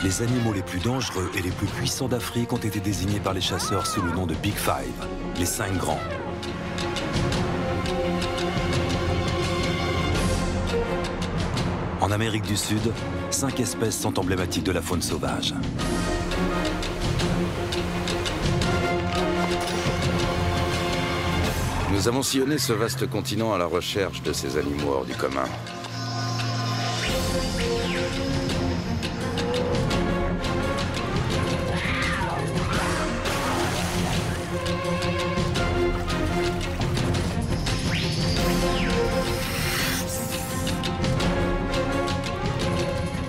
Les animaux les plus dangereux et les plus puissants d'Afrique ont été désignés par les chasseurs sous le nom de Big Five, les 5 grands. En Amérique du Sud, 5 espèces sont emblématiques de la faune sauvage. Nous avons sillonné ce vaste continent à la recherche de ces animaux hors du commun.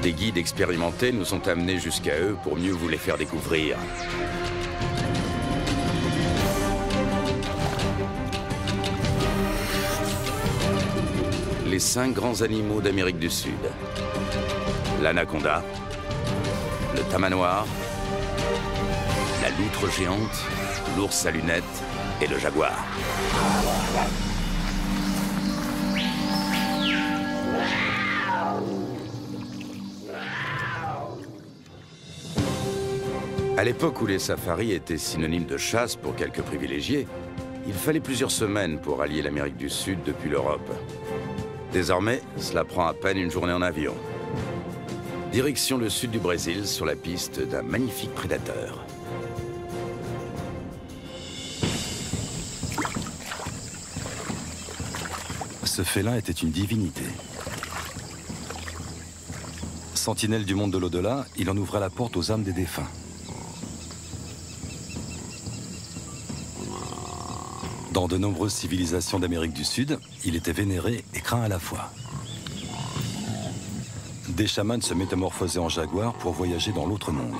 Des guides expérimentés nous sont amenés jusqu'à eux pour mieux vous les faire découvrir. Les 5 grands animaux d'Amérique du Sud. L'anaconda, le tamanoir, la loutre géante, l'ours à lunettes et le jaguar. À l'époque où les safaris étaient synonymes de chasse pour quelques privilégiés, il fallait plusieurs semaines pour allier l'Amérique du Sud depuis l'Europe. Désormais, cela prend à peine une journée en avion. Direction le sud du Brésil, sur la piste d'un magnifique prédateur. Ce félin était une divinité. Sentinelle du monde de l'au-delà, il en ouvrait la porte aux âmes des défunts. Dans de nombreuses civilisations d'Amérique du Sud, il était vénéré et craint à la fois. Des chamans se métamorphosaient en jaguar pour voyager dans l'autre monde.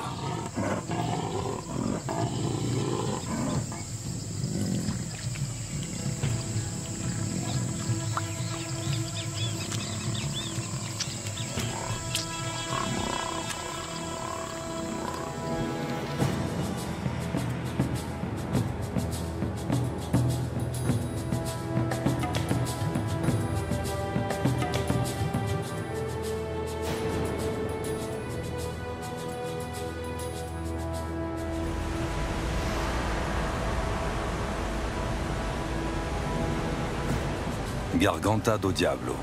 Garganta do Diablo,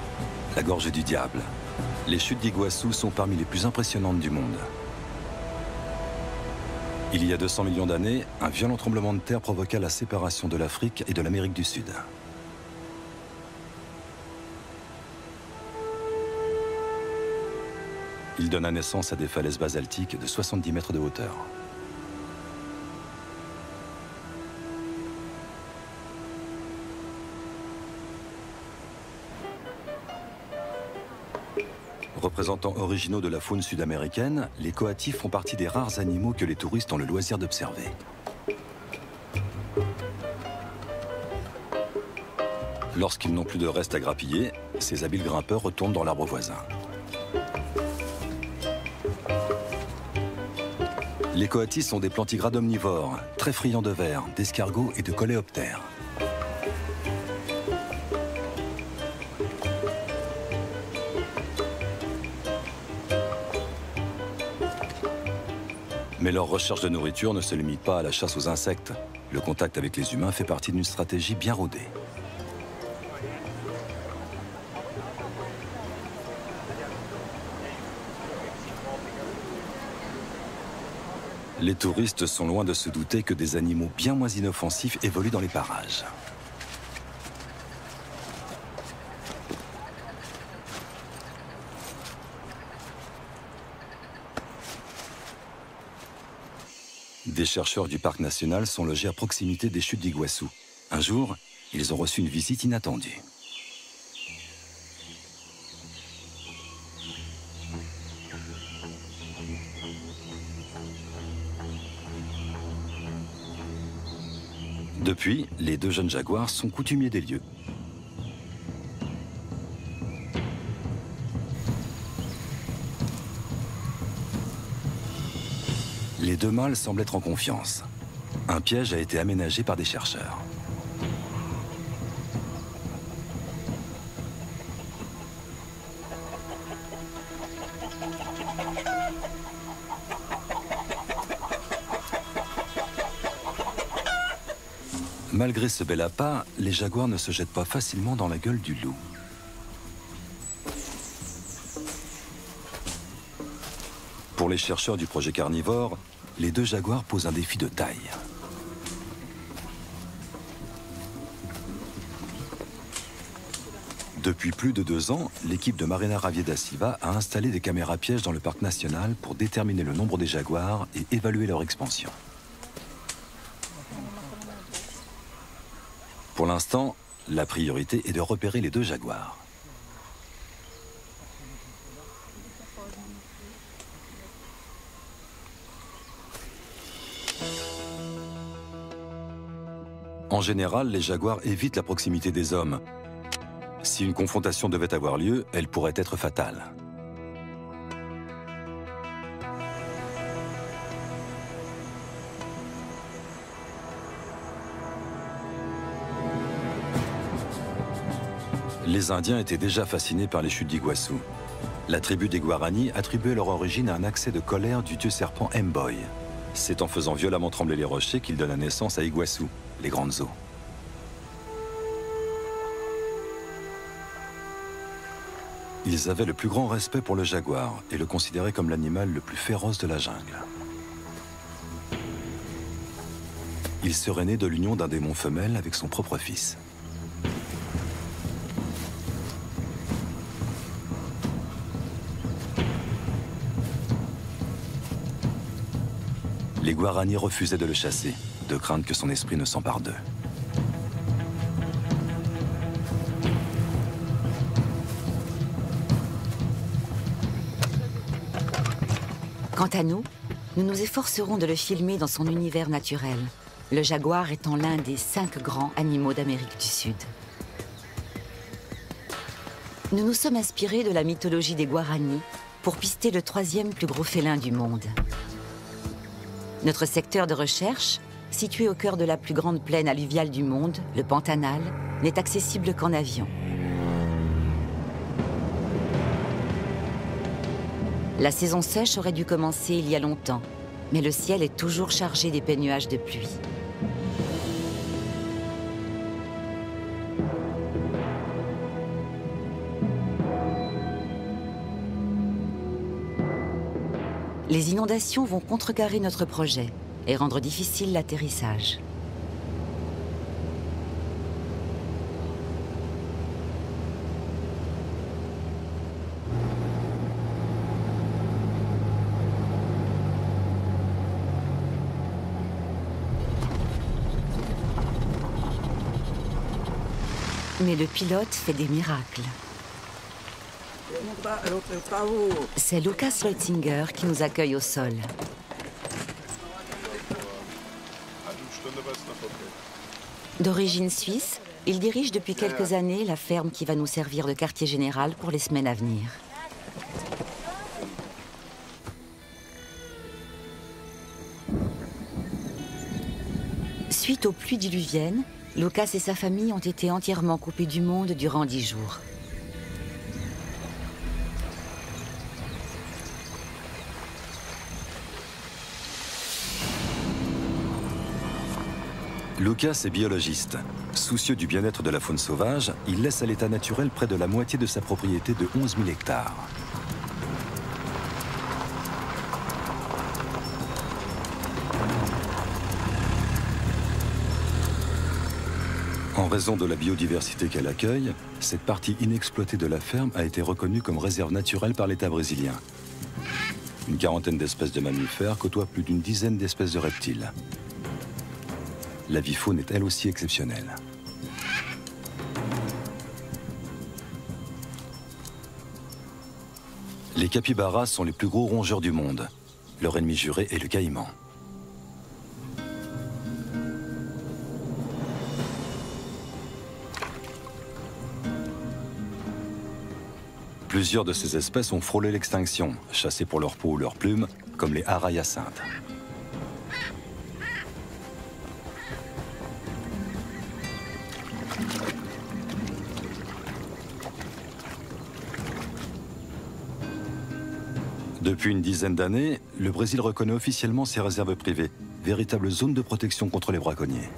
la gorge du diable. Les chutes d'Iguassou sont parmi les plus impressionnantes du monde. Il y a 200 millions d'années, un violent tremblement de terre provoqua la séparation de l'Afrique et de l'Amérique du Sud. Il donna naissance à des falaises basaltiques de 70 mètres de hauteur. Représentants originaux de la faune sud-américaine, les coatis font partie des rares animaux que les touristes ont le loisir d'observer. Lorsqu'ils n'ont plus de reste à grappiller, ces habiles grimpeurs retournent dans l'arbre voisin. Les coatis sont des plantigrades omnivores, très friands de vers, d'escargots et de coléoptères. Mais leur recherche de nourriture ne se limite pas à la chasse aux insectes. Le contact avec les humains fait partie d'une stratégie bien rodée. Les touristes sont loin de se douter que des animaux bien moins inoffensifs évoluent dans les parages. Des chercheurs du parc national sont logés à proximité des chutes d'Iguassou. Un jour, ils ont reçu une visite inattendue. Depuis, les 2 jeunes jaguars sont coutumiers des lieux. Les 2 mâles semblent être en confiance. Un piège a été aménagé par des chercheurs. Malgré ce bel appât, les jaguars ne se jettent pas facilement dans la gueule du loup. Pour les chercheurs du projet carnivore, les deux jaguars posent un défi de taille. Depuis plus de 2 ans, l'équipe de Marina Ravie da Silva a installé des caméras pièges dans le parc national pour déterminer le nombre des jaguars et évaluer leur expansion. Pour l'instant, la priorité est de repérer les deux jaguars. En général, les jaguars évitent la proximité des hommes. Si une confrontation devait avoir lieu, elle pourrait être fatale. Les Indiens étaient déjà fascinés par les chutes d'Iguassou. La tribu des Guarani attribuait leur origine à un accès de colère du dieu serpent M'Boy. C'est en faisant violemment trembler les rochers qu'il donna naissance à Iguassou, les grandes eaux. Ils avaient le plus grand respect pour le jaguar et le considéraient comme l'animal le plus féroce de la jungle. Il serait né de l'union d'un démon femelle avec son propre fils. Les Guarani refusaient de le chasser, de crainte que son esprit ne s'empare d'eux. Quant à nous, nous nous efforcerons de le filmer dans son univers naturel, le jaguar étant l'un des 5 grands animaux d'Amérique du Sud. Nous nous sommes inspirés de la mythologie des Guarani pour pister le 3e plus gros félin du monde. Notre secteur de recherche, situé au cœur de la plus grande plaine alluviale du monde, le Pantanal, n'est accessible qu'en avion. La saison sèche aurait dû commencer il y a longtemps, mais le ciel est toujours chargé d'épais nuages de pluie. Les inondations vont contrecarrer notre projet et rendre difficile l'atterrissage. Mais le pilote fait des miracles. C'est Lukas Leutzinger qui nous accueille au sol. D'origine suisse, il dirige depuis quelques années la ferme qui va nous servir de quartier général pour les semaines à venir. Suite aux pluies diluviennes, Lukas et sa famille ont été entièrement coupés du monde durant 10 jours. Lukas est biologiste. Soucieux du bien-être de la faune sauvage, il laisse à l'état naturel près de la moitié de sa propriété de 11 000 hectares. En raison de la biodiversité qu'elle accueille, cette partie inexploitée de la ferme a été reconnue comme réserve naturelle par l'État brésilien. Une quarantaine d'espèces de mammifères côtoient plus d'une dizaine d'espèces de reptiles. La vie faune est elle aussi exceptionnelle. Les capybaras sont les plus gros rongeurs du monde. Leur ennemi juré est le caïman. Plusieurs de ces espèces ont frôlé l'extinction, chassées pour leur peau ou leurs plumes, comme les haras hyacinthes. Depuis une dizaine d'années, le Brésil reconnaît officiellement ses réserves privées, véritables zones de protection contre les braconniers.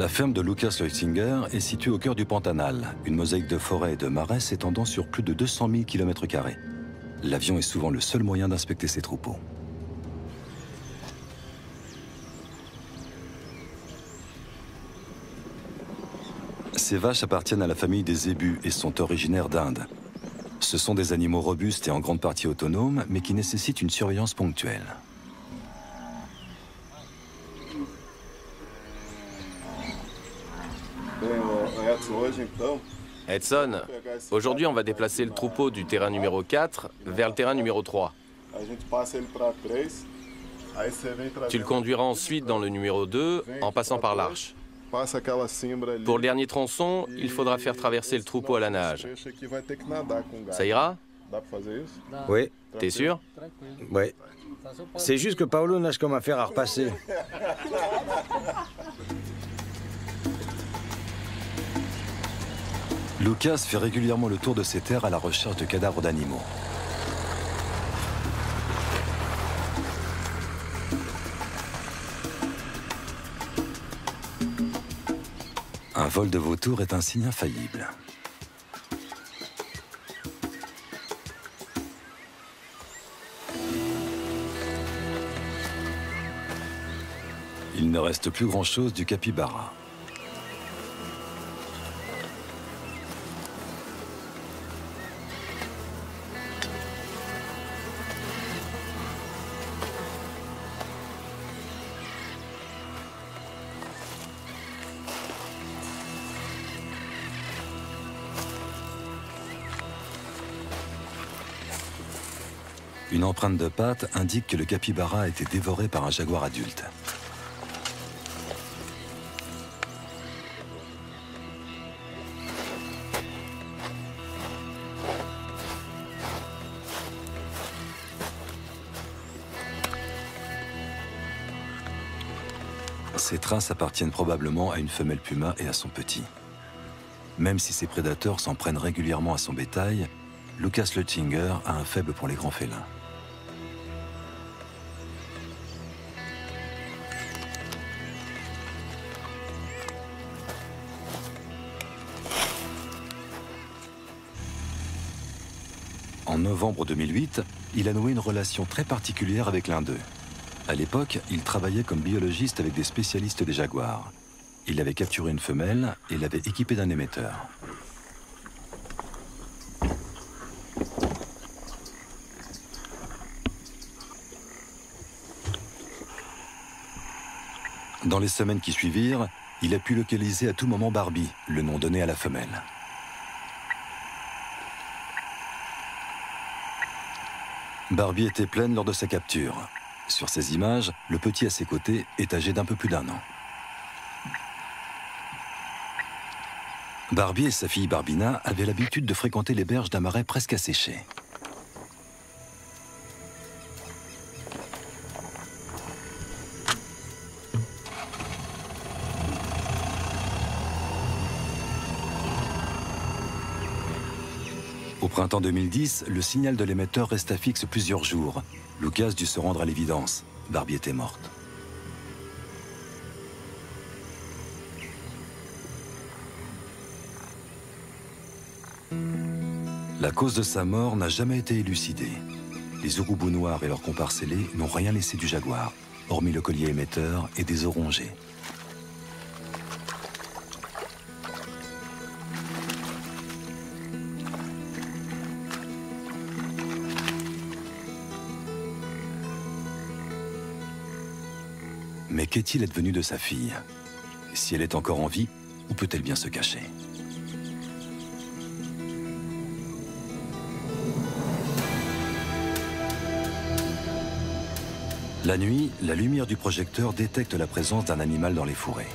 La ferme de Lucas Leutzinger est située au cœur du Pantanal, une mosaïque de forêts et de marais s'étendant sur plus de 200 000 km². L'avion est souvent le seul moyen d'inspecter ces troupeaux. Ces vaches appartiennent à la famille des zébus et sont originaires d'Inde. Ce sont des animaux robustes et en grande partie autonomes, mais qui nécessitent une surveillance ponctuelle. Edson, aujourd'hui on va déplacer le troupeau du terrain numéro 4 vers le terrain numéro 3. Tu le conduiras ensuite dans le numéro 2 en passant par l'arche. Pour le dernier tronçon, il faudra faire traverser le troupeau à la nage. Ça ira? Oui, T'es sûr? oui. C'est juste que Paolo nage comme un fer à repasser. Lucas fait régulièrement le tour de ces terres à la recherche de cadavres d'animaux. Un vol de vautours est un signe infaillible. Il ne reste plus grand-chose du capybara. Une empreinte de patte indique que le capybara a été dévoré par un jaguar adulte. Ces traces appartiennent probablement à une femelle puma et à son petit. Même si ses prédateurs s'en prennent régulièrement à son bétail, Lucas Leutzinger a un faible pour les grands félins. En novembre 2008, il a noué une relation très particulière avec l'un d'eux. À l'époque, il travaillait comme biologiste avec des spécialistes des jaguars. Il avait capturé une femelle et l'avait équipée d'un émetteur. Dans les semaines qui suivirent, il a pu localiser à tout moment Barbie, le nom donné à la femelle. Barbie était pleine lors de sa capture. Sur ces images, le petit à ses côtés est âgé d'un peu plus d'1 an. Barbie et sa fille Barbina avaient l'habitude de fréquenter les berges d'un marais presque asséché. Au printemps 2010, le signal de l'émetteur resta fixe plusieurs jours. Lucas dut se rendre à l'évidence. Barbie était morte. La cause de sa mort n'a jamais été élucidée. Les urubus noirs et leurs comparses ailés n'ont rien laissé du jaguar, hormis le collier émetteur et des os rongés. Mais qu'est-il advenu de sa fille? Si elle est encore en vie, où peut-elle bien se cacher? La nuit, la lumière du projecteur détecte la présence d'un animal dans les fourrés.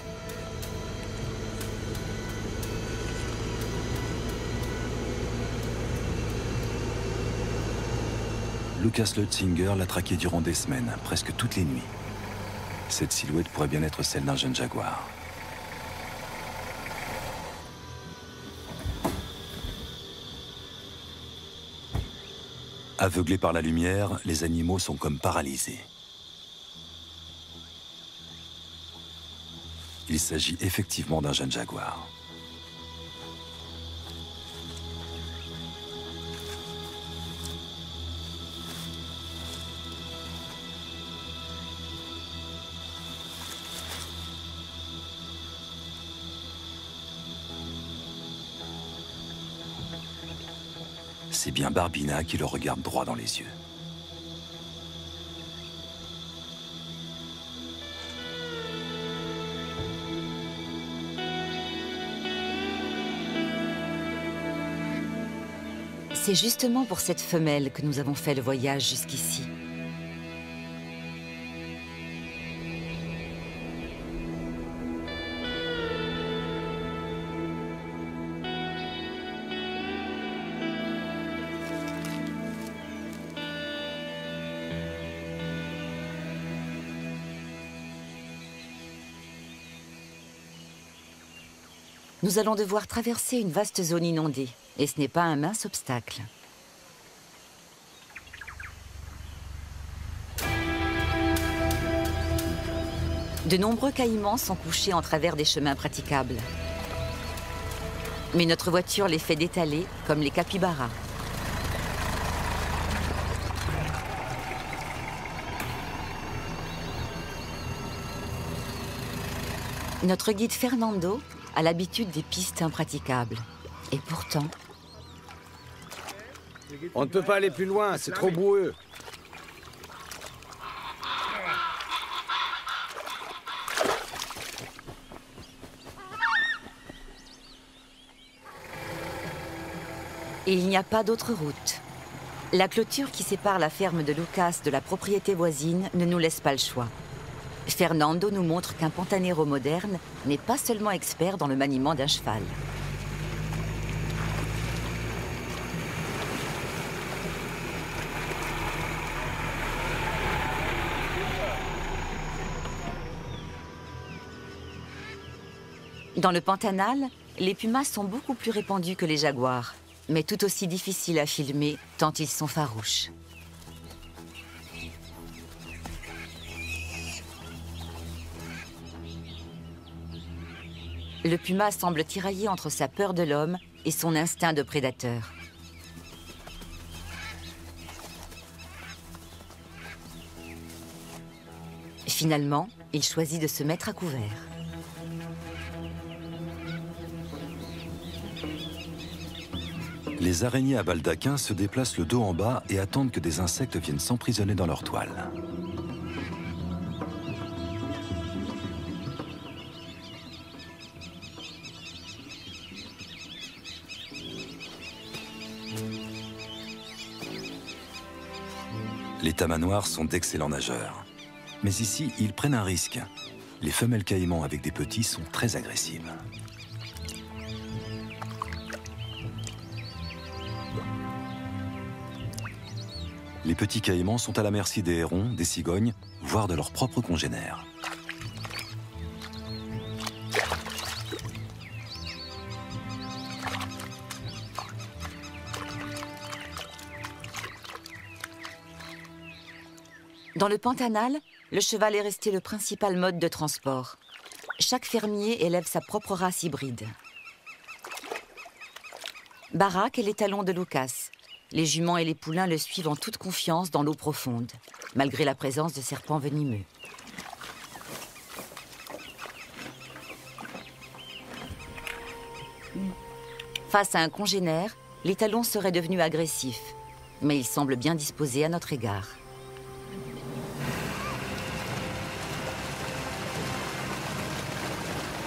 Lucas Leutzinger l'a traqué durant des semaines, presque toutes les nuits. Cette silhouette pourrait bien être celle d'un jeune jaguar. Aveuglés par la lumière, les animaux sont comme paralysés. Il s'agit effectivement d'un jeune jaguar. C'est bien Barbina qui le regarde droit dans les yeux. C'est justement pour cette femelle que nous avons fait le voyage jusqu'ici. Nous allons devoir traverser une vaste zone inondée, et ce n'est pas un mince obstacle. De nombreux caïmans sont couchés en travers des chemins praticables. Mais notre voiture les fait détaler comme les capybaras. Notre guide Fernando a l'habitude des pistes impraticables. Et pourtant... On ne peut pas aller plus loin, c'est trop boueux. Et il n'y a pas d'autre route. La clôture qui sépare la ferme de Lucas de la propriété voisine ne nous laisse pas le choix. Fernando nous montre qu'un pantanero moderne n'est pas seulement expert dans le maniement d'un cheval. Dans le Pantanal, les pumas sont beaucoup plus répandus que les jaguars, mais tout aussi difficiles à filmer tant ils sont farouches. Le puma semble tiraillé entre sa peur de l'homme et son instinct de prédateur. Finalement, il choisit de se mettre à couvert. Les araignées à baldaquin se déplacent le dos en bas et attendent que des insectes viennent s'emprisonner dans leur toile. Les tamanoirs sont d'excellents nageurs. Mais ici, ils prennent un risque. Les femelles caïmans avec des petits sont très agressives. Les petits caïmans sont à la merci des hérons, des cigognes, voire de leurs propres congénères. Dans le Pantanal, le cheval est resté le principal mode de transport. Chaque fermier élève sa propre race hybride. Barak est l'étalon de Lucas. Les juments et les poulains le suivent en toute confiance dans l'eau profonde, malgré la présence de serpents venimeux. Face à un congénère, l'étalon serait devenu agressif, mais il semble bien disposé à notre égard.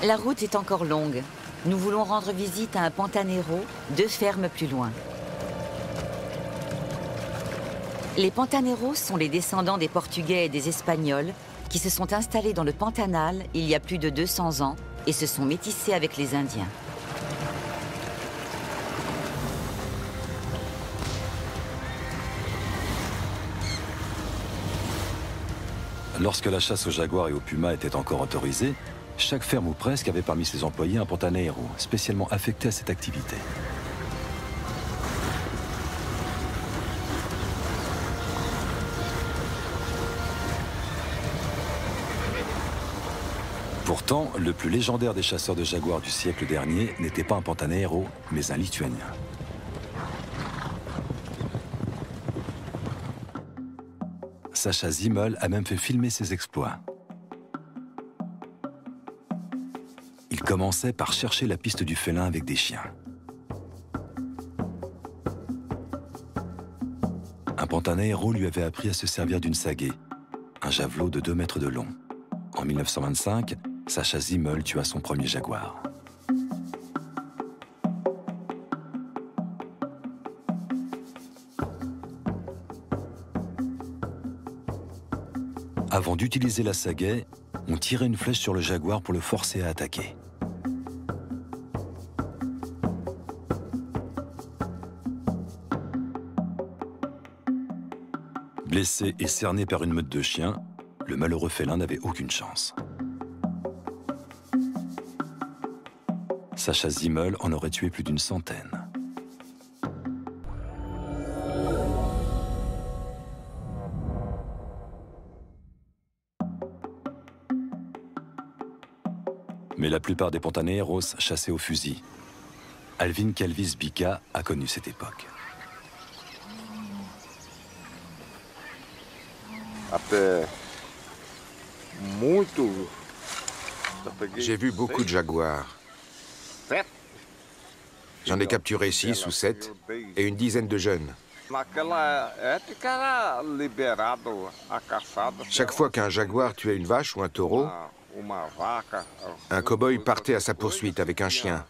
La route est encore longue. Nous voulons rendre visite à un pantanero, 2 fermes plus loin. Les pantaneros sont les descendants des Portugais et des Espagnols qui se sont installés dans le Pantanal il y a plus de 200 ans et se sont métissés avec les Indiens. Lorsque la chasse aux jaguars et aux pumas était encore autorisée, chaque ferme ou presque avait parmi ses employés un pantanero, spécialement affecté à cette activité. Pour Pourtant, le plus légendaire des chasseurs de jaguars du siècle dernier n'était pas un Pantanero, mais un Lituanien. Sacha Zimmel a même fait filmer ses exploits. Il commençait par chercher la piste du félin avec des chiens. Un Pantanero lui avait appris à se servir d'une sagaie, un javelot de 2 mètres de long. En 1925, Sacha Zimmel tua son premier jaguar. Avant d'utiliser la sagaie, on tirait une flèche sur le jaguar pour le forcer à attaquer. Blessé et cerné par une meute de chiens, le malheureux félin n'avait aucune chance. Sacha Zimmel en aurait tué plus d'une centaine. Mais la plupart des Pantaneros chassaient au fusil. Alvin Calvis Bica a connu cette époque. J'ai vu beaucoup de jaguars. J'en ai capturé 6 ou 7 et une dizaine de jeunes. Chaque fois qu'un jaguar tuait une vache ou un taureau, un cow-boy partait à sa poursuite avec un chien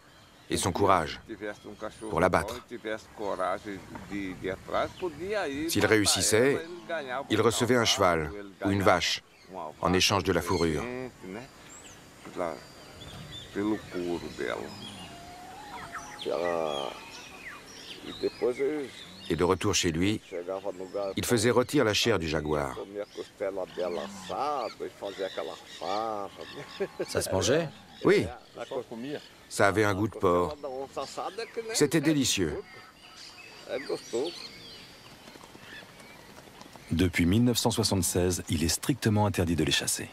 et son courage pour l'abattre. S'il réussissait, il recevait un cheval ou une vache en échange de la fourrure. Et de retour chez lui, il faisait rôtir la chair du jaguar. Ça se mangeait? Oui, ça avait un goût de porc. C'était délicieux. Depuis 1976, il est strictement interdit de les chasser.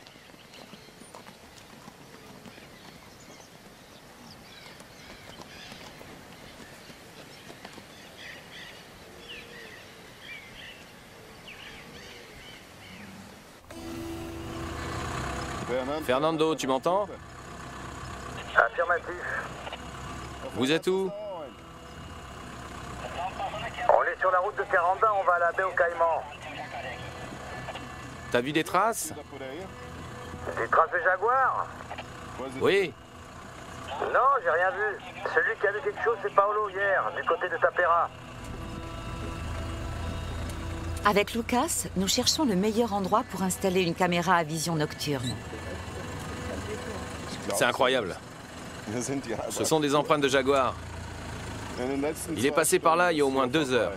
Fernando, tu m'entends? Affirmatif. Vous êtes où? On est sur la route de Caranda, on va à la baie aux Caïmans. T'as vu des traces? Des traces de jaguar? Oui. Non, j'ai rien vu. Celui qui a vu quelque chose, c'est Paolo hier, du côté de Tapera. Avec Lucas, nous cherchons le meilleur endroit pour installer une caméra à vision nocturne. C'est incroyable. Ce sont des empreintes de jaguar. Il est passé par là il y a au moins 2 heures.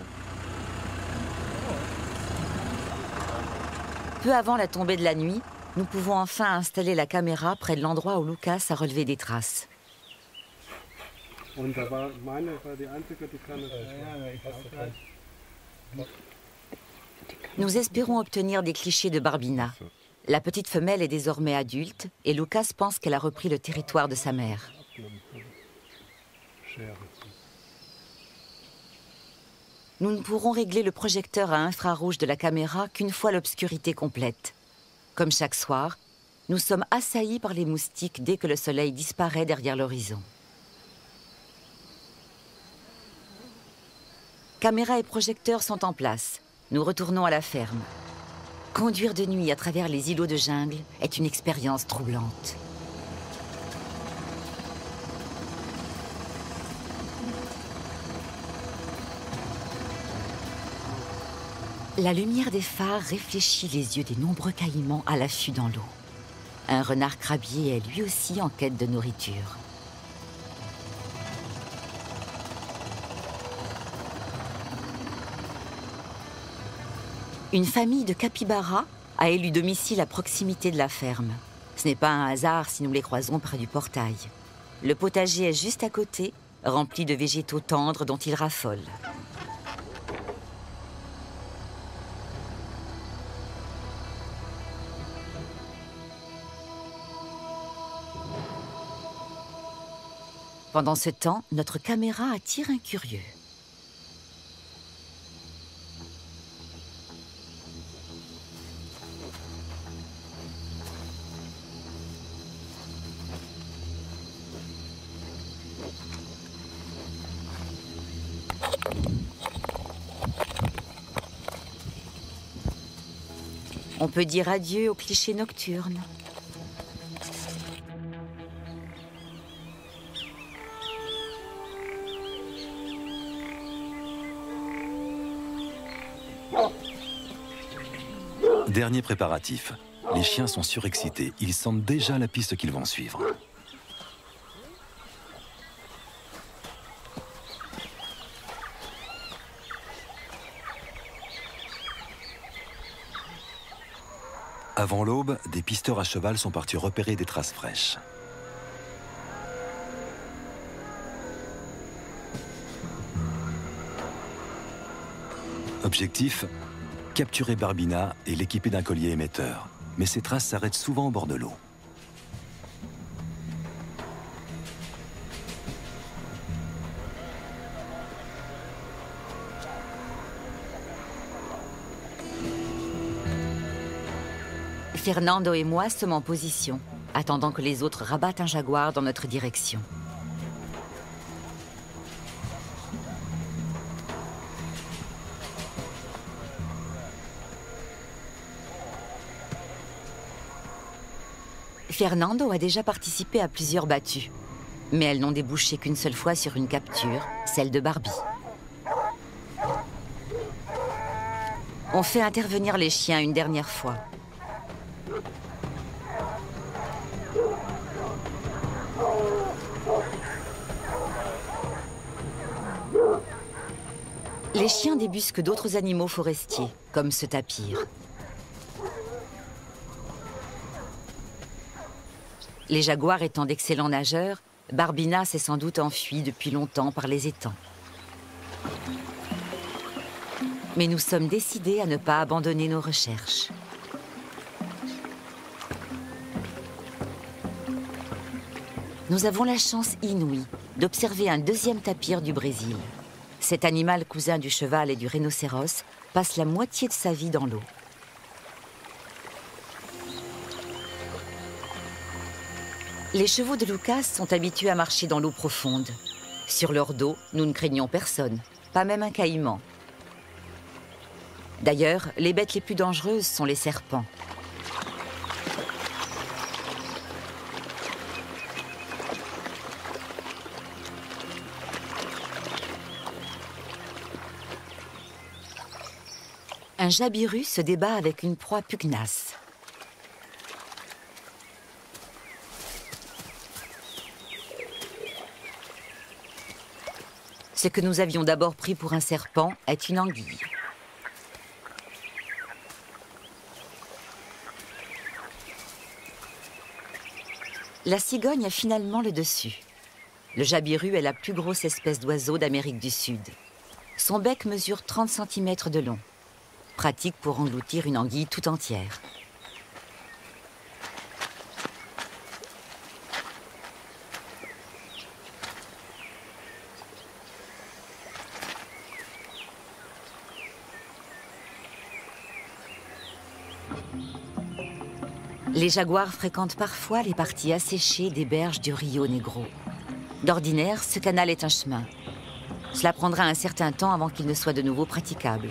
Peu avant la tombée de la nuit, nous pouvons enfin installer la caméra près de l'endroit où Lucas a relevé des traces. Nous espérons obtenir des clichés de Barbina. La petite femelle est désormais adulte et Lucas pense qu'elle a repris le territoire de sa mère. Nous ne pourrons régler le projecteur à infrarouge de la caméra qu'une fois l'obscurité complète. Comme chaque soir, nous sommes assaillis par les moustiques dès que le soleil disparaît derrière l'horizon. Caméra et projecteurs sont en place. Nous retournons à la ferme. Conduire de nuit à travers les îlots de jungle est une expérience troublante. La lumière des phares réfléchit les yeux des nombreux caïmans à l'affût dans l'eau. Un renard crabier est lui aussi en quête de nourriture. Une famille de capybaras a élu domicile à proximité de la ferme. Ce n'est pas un hasard si nous les croisons près du portail. Le potager est juste à côté, rempli de végétaux tendres dont ils raffolent. Pendant ce temps, notre caméra attire un curieux. On peut dire adieu aux clichés nocturnes. Dernier préparatif. Les chiens sont surexcités. Ils sentent déjà la piste qu'ils vont suivre. Avant l'aube, des pisteurs à cheval sont partis repérer des traces fraîches. Objectif, capturer Barbina et l'équiper d'un collier émetteur. Mais ces traces s'arrêtent souvent au bord de l'eau. Fernando et moi sommes en position, attendant que les autres rabattent un jaguar dans notre direction. Fernando a déjà participé à plusieurs battues, mais elles n'ont débouché qu'une seule fois sur une capture, celle de Barbie. On fait intervenir les chiens une dernière fois. Les chiens débusquent d'autres animaux forestiers, comme ce tapir. Les jaguars étant d'excellents nageurs, Barbina s'est sans doute enfuie depuis longtemps par les étangs. Mais nous sommes décidés à ne pas abandonner nos recherches. Nous avons la chance inouïe d'observer un deuxième tapir du Brésil. Cet animal cousin du cheval et du rhinocéros passe la moitié de sa vie dans l'eau. Les chevaux de Lucas sont habitués à marcher dans l'eau profonde. Sur leur dos, nous ne craignons personne, pas même un caïman. D'ailleurs, les bêtes les plus dangereuses sont les serpents. Un jabiru se débat avec une proie pugnace. Ce que nous avions d'abord pris pour un serpent est une anguille. La cigogne a finalement le dessus. Le jabiru est la plus grosse espèce d'oiseau d'Amérique du Sud. Son bec mesure 30 cm de long. Pratique pour engloutir une anguille tout entière. Les jaguars fréquentent parfois les parties asséchées des berges du Rio Negro. D'ordinaire, ce canal est un chemin. Cela prendra un certain temps avant qu'il ne soit de nouveau praticable.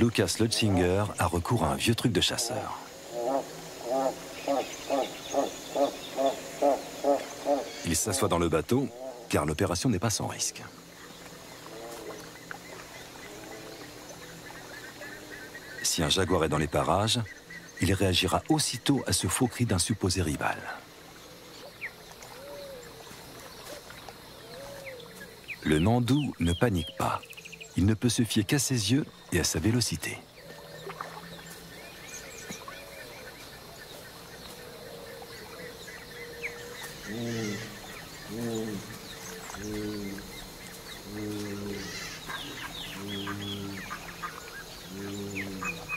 Lucas Lutzinger a recours à un vieux truc de chasseur. Il s'assoit dans le bateau, car l'opération n'est pas sans risque. Si un jaguar est dans les parages, il réagira aussitôt à ce faux cri d'un supposé rival. Le Nandou ne panique pas. Il ne peut se fier qu'à ses yeux et à sa vélocité.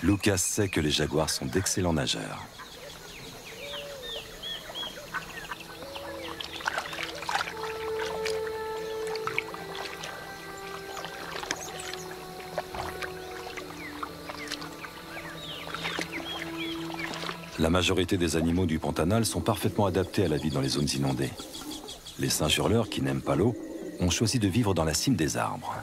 Lucas sait que les jaguars sont d'excellents nageurs. La majorité des animaux du Pantanal sont parfaitement adaptés à la vie dans les zones inondées. Les singes hurleurs, qui n'aiment pas l'eau, ont choisi de vivre dans la cime des arbres.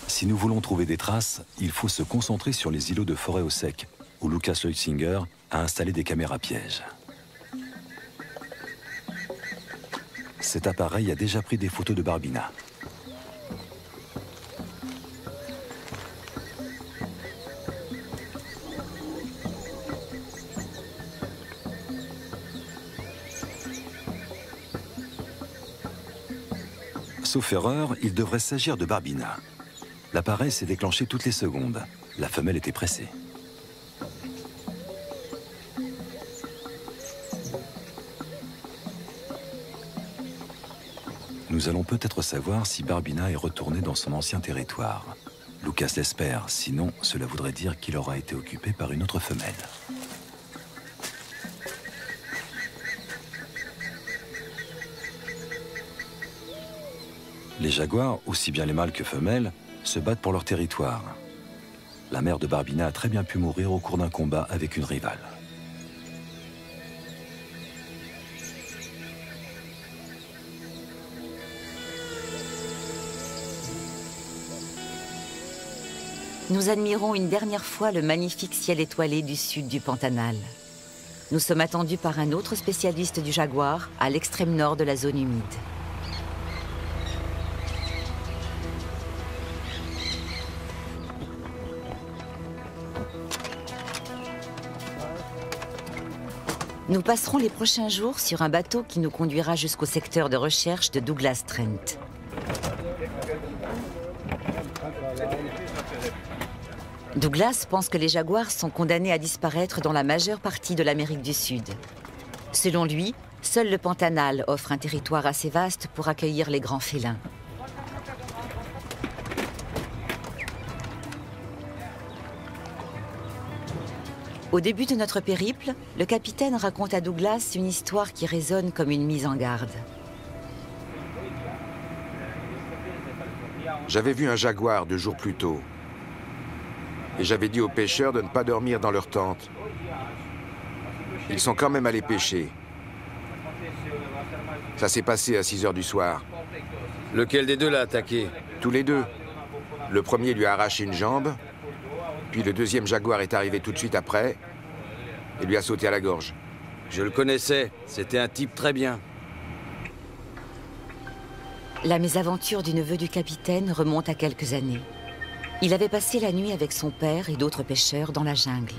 Si nous voulons trouver des traces, il faut se concentrer sur les îlots de forêt au sec, où Lucas Leutzinger a installé des caméras pièges. Cet appareil a déjà pris des photos de Barbina. Sauf erreur, il devrait s'agir de Barbina. L'appareil s'est déclenché toutes les secondes. La femelle était pressée. Nous allons peut-être savoir si Barbina est retournée dans son ancien territoire. Lucas l'espère, sinon cela voudrait dire qu'il aura été occupé par une autre femelle. Les jaguars, aussi bien les mâles que femelles, se battent pour leur territoire. La mère de Barbina a très bien pu mourir au cours d'un combat avec une rivale. Nous admirons une dernière fois le magnifique ciel étoilé du sud du Pantanal. Nous sommes attendus par un autre spécialiste du jaguar à l'extrême nord de la zone humide. Nous passerons les prochains jours sur un bateau qui nous conduira jusqu'au secteur de recherche de Douglas Trent. Douglas pense que les jaguars sont condamnés à disparaître dans la majeure partie de l'Amérique du Sud. Selon lui, seul le Pantanal offre un territoire assez vaste pour accueillir les grands félins. Au début de notre périple, le capitaine raconte à Douglas une histoire qui résonne comme une mise en garde. J'avais vu un jaguar 2 jours plus tôt. Et j'avais dit aux pêcheurs de ne pas dormir dans leur tente. Ils sont quand même allés pêcher. Ça s'est passé à 6 heures du soir. Lequel des deux l'a attaqué? Tous les deux. Le premier lui a arraché une jambe, puis le deuxième jaguar est arrivé tout de suite après et lui a sauté à la gorge. Je le connaissais, c'était un type très bien. La mésaventure du neveu du capitaine remonte à quelques années. Il avait passé la nuit avec son père et d'autres pêcheurs dans la jungle.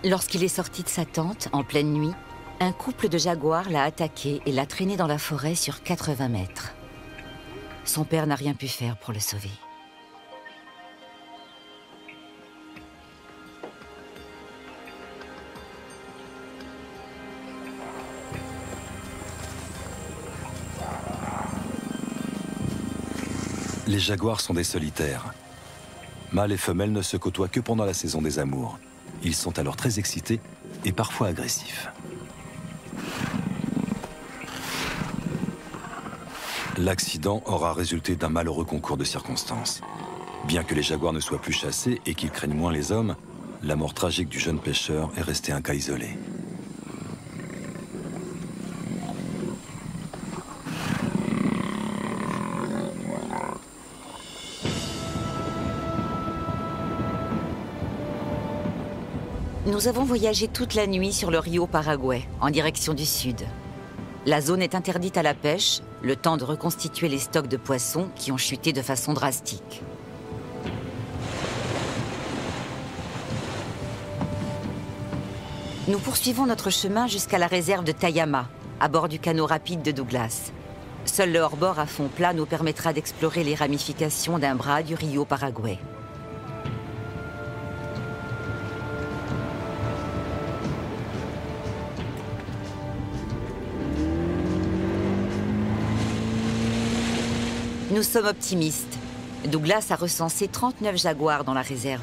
Lorsqu'il est sorti de sa tente, en pleine nuit, un couple de jaguars l'a attaqué et l'a traîné dans la forêt sur 80 mètres. Son père n'a rien pu faire pour le sauver. Les jaguars sont des solitaires. Mâles et femelles ne se côtoient que pendant la saison des amours. Ils sont alors très excités et parfois agressifs. L'accident aura résulté d'un malheureux concours de circonstances. Bien que les jaguars ne soient plus chassés et qu'ils craignent moins les hommes, la mort tragique du jeune pêcheur est restée un cas isolé. Nous avons voyagé toute la nuit sur le Rio Paraguay, en direction du sud. La zone est interdite à la pêche, le temps de reconstituer les stocks de poissons qui ont chuté de façon drastique. Nous poursuivons notre chemin jusqu'à la réserve de Tayama, à bord du canot rapide de Douglas. Seul le hors-bord à fond plat nous permettra d'explorer les ramifications d'un bras du Rio Paraguay. Nous sommes optimistes. Douglas a recensé 39 jaguars dans la réserve.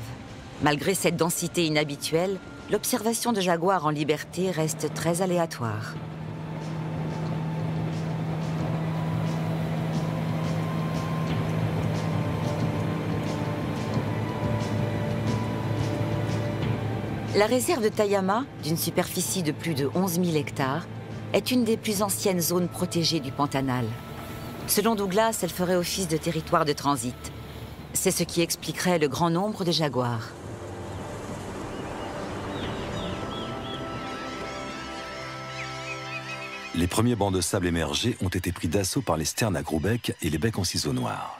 Malgré cette densité inhabituelle, l'observation de jaguars en liberté reste très aléatoire. La réserve de Tayama, d'une superficie de plus de 11 000 hectares, est une des plus anciennes zones protégées du Pantanal. Selon Douglas, elle ferait office de territoire de transit. C'est ce qui expliquerait le grand nombre de jaguars. Les premiers bancs de sable émergés ont été pris d'assaut par les sternes à gros becs et les becs en ciseaux noirs.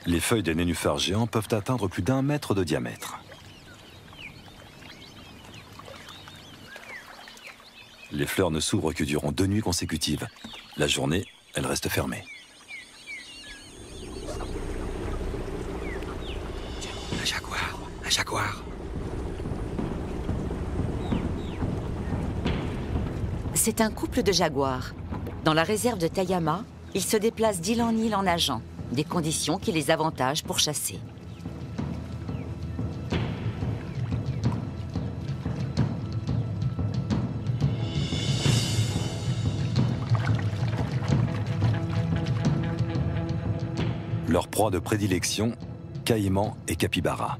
Les feuilles des nénuphars géants peuvent atteindre plus d'1 mètre de diamètre. Les fleurs ne s'ouvrent que durant 2 nuits consécutives. La journée, elles restent fermées. Un jaguar, un jaguar. C'est un couple de jaguars. Dans la réserve de Tayama, ils se déplacent d'île en île en nageant, des conditions qui les avantagent pour chasser. Leur proie de prédilection, caïman et capybara.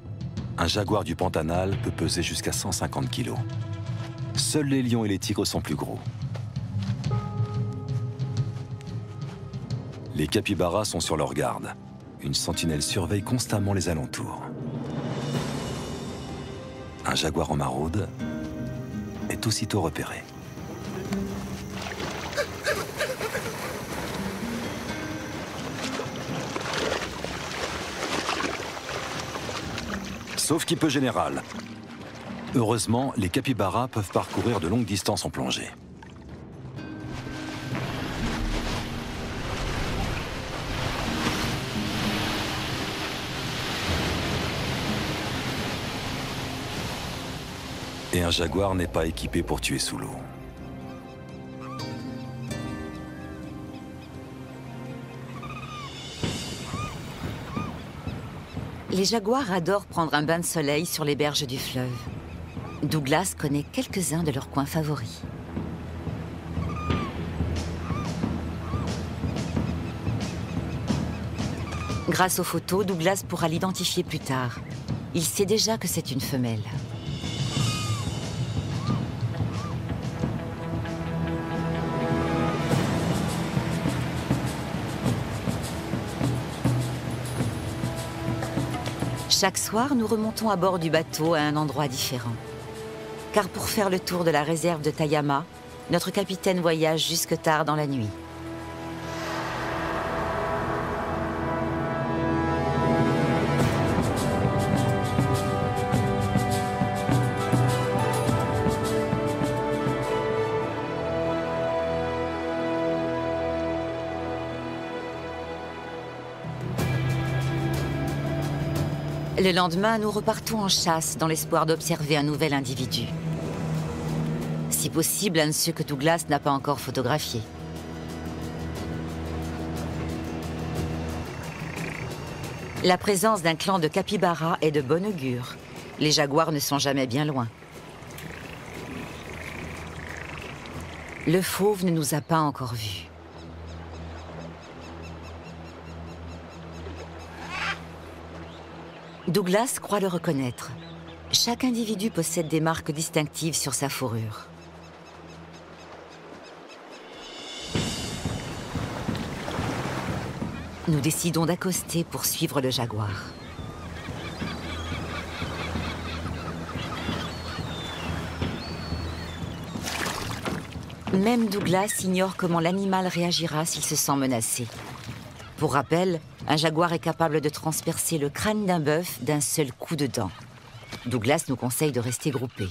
Un jaguar du Pantanal peut peser jusqu'à 150 kg. Seuls les lions et les tigres sont plus gros. Les capybaras sont sur leur garde. Une sentinelle surveille constamment les alentours. Un jaguar en maraude est aussitôt repéré. Sauf qui peut général. Heureusement, les capybaras peuvent parcourir de longues distances en plongée. Et un jaguar n'est pas équipé pour tuer sous l'eau. Les jaguars adorent prendre un bain de soleil sur les berges du fleuve. Douglas connaît quelques-uns de leurs coins favoris. Grâce aux photos, Douglas pourra l'identifier plus tard. Il sait déjà que c'est une femelle. Chaque soir, nous remontons à bord du bateau à un endroit différent. Car pour faire le tour de la réserve de Tayama, notre capitaine voyage jusque tard dans la nuit. Le lendemain, nous repartons en chasse dans l'espoir d'observer un nouvel individu. Si possible, un de ceux que Douglas n'a pas encore photographiés. La présence d'un clan de capybaras est de bon augure. Les jaguars ne sont jamais bien loin. Le fauve ne nous a pas encore vus. Douglas croit le reconnaître. Chaque individu possède des marques distinctives sur sa fourrure. Nous décidons d'accoster pour suivre le jaguar. Même Douglas ignore comment l'animal réagira s'il se sent menacé. Pour rappel, un jaguar est capable de transpercer le crâne d'un bœuf d'un seul coup de dent. Douglas nous conseille de rester groupés.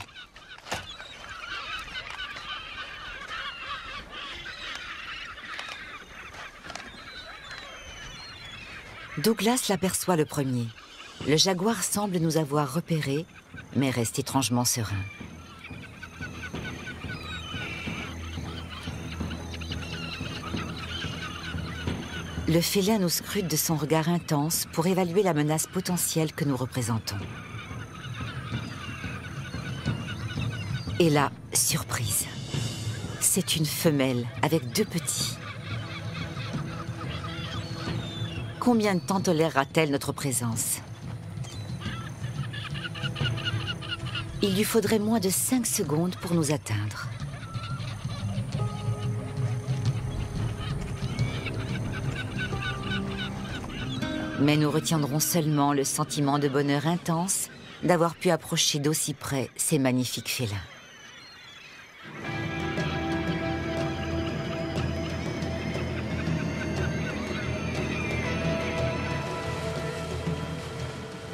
Douglas l'aperçoit le premier. Le jaguar semble nous avoir repérés, mais reste étrangement serein. Le félin nous scrute de son regard intense pour évaluer la menace potentielle que nous représentons. Et là, surprise. C'est une femelle avec 2 petits. Combien de temps tolérera-t-elle notre présence? Il lui faudrait moins de 5 secondes pour nous atteindre. Mais nous retiendrons seulement le sentiment de bonheur intense d'avoir pu approcher d'aussi près ces magnifiques félins.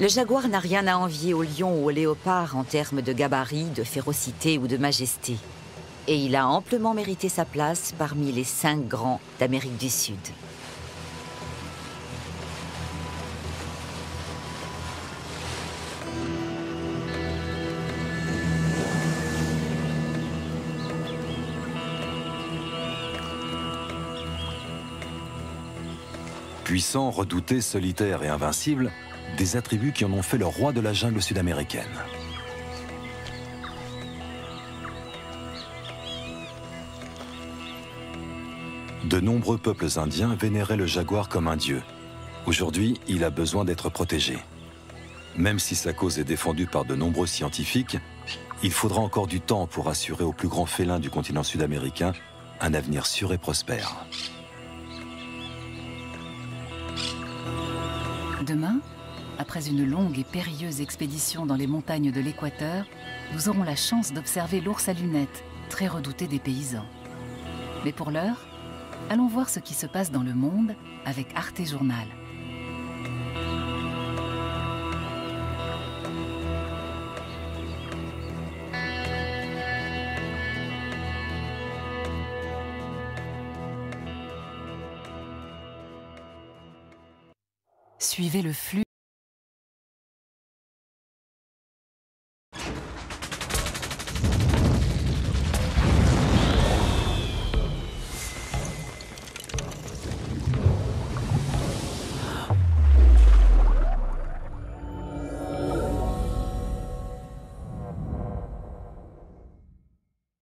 Le jaguar n'a rien à envier au lion ou au léopard en termes de gabarit, de férocité ou de majesté. Et il a amplement mérité sa place parmi les 5 grands d'Amérique du Sud. Puissant, redouté, solitaire et invincible, des attributs qui en ont fait le roi de la jungle sud-américaine. De nombreux peuples indiens vénéraient le jaguar comme un dieu. Aujourd'hui, il a besoin d'être protégé. Même si sa cause est défendue par de nombreux scientifiques, il faudra encore du temps pour assurer au plus grand félin du continent sud-américain un avenir sûr et prospère. Demain, après une longue et périlleuse expédition dans les montagnes de l'Équateur, nous aurons la chance d'observer l'ours à lunettes, très redouté des paysans. Mais pour l'heure, allons voir ce qui se passe dans le monde avec Arte Journal. Suivez le flux